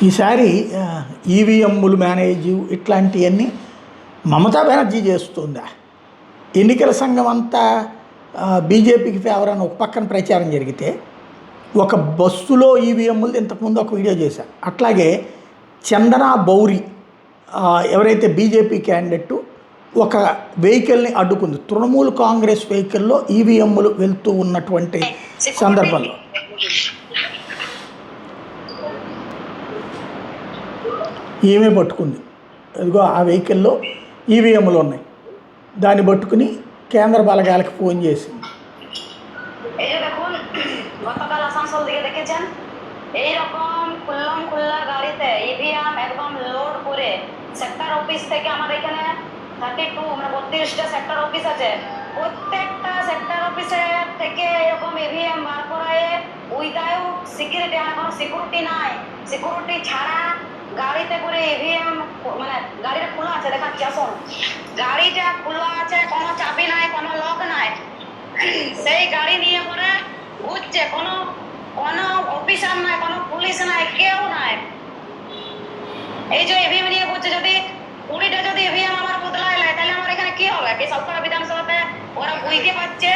ఈసారి ఈవీఎంలు మేనేజ్ ఇట్లాంటివన్నీ మమతా బెనర్జీ చేస్తుందా? ఎన్నికల సంఘం అంతా బీజేపీకి ఫేవర్ అని ఒక పక్కన ప్రచారం జరిగితే, ఒక బస్సులో ఈవీఎంలు ఇంతకుముందు ఒక వీడియో చేశారు. అట్లాగే చందనా బౌరి ఎవరైతే బీజేపీ క్యాండిడేట్ ఒక వెహికల్ని అడ్డుకుంది, తృణమూల్ కాంగ్రెస్ వెహికల్లో ఈవీఎంలు వెళ్తూ ఉన్నటువంటి సందర్భంలో ఈమె పట్టుకుంది. అదిగో ఆ వెహికల్లో ఈవీఎంలు ఉన్నాయి, దాన్ని పట్టుకుని কেন্দ্র বালাগালকে ফোন చేసింది। এই যে দেখুন, গতকাল আসানসোল দিকে দেখেছেন এইরকম খুল্লা গাড়িতে ইভিএম একদম লোড করে সেক্টর অফিস থেকে আমাদের এখানে 32 মানে 32টা সেক্টর অফিস আছে, প্রত্যেকটা সেক্টর অফিসে থেকে এরকম ইভিএম বার করায় উইদাউট সিকিউরিটি, মানে কোনো সিকিউরিটি নাই, সিকিউরিটি ছাড়া গাড়িতে করে ইভিএম, মানে গাড়িটা খোলা আছে, দেখাচ্ছি আসুন, গাড়িটা খোলা আছে, কোনো চাবি নাই, কোনো লক নাই, সেই গাড়ি নিয়ে পরে ঘুরছে, কোনো অফিসার নাই, কোনো পুলিশ নাই, কেউ নাই। এই যে ইভিএম নিয়ে ঘুরছে, যদি 20টা যদি ইভিএম আমার বদলায় নেয় তাহলে আমার এখানে কি হবে? কি সরকার বিধানসভাতে ওরা বুঝতে পারছে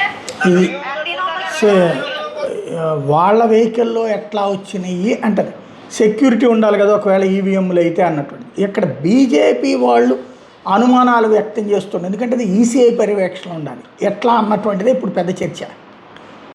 వాళ్ళ వెహికల్లో ఎట్లా వచ్చినాయి అంటది, సెక్యూరిటీ ఉండాలి కదా ఒకవేళ ఈవీఎంలు అయితే అన్నటువంటి. ఇక్కడ బీజేపీ వాళ్ళు అనుమానాలు వ్యక్తం చేస్తున్నారు, ఎందుకంటే అది ఈసీఐ పర్యవేక్షణ ఉండాలి ఎట్లా అన్నటువంటిదే ఇప్పుడు పెద్ద చర్చ.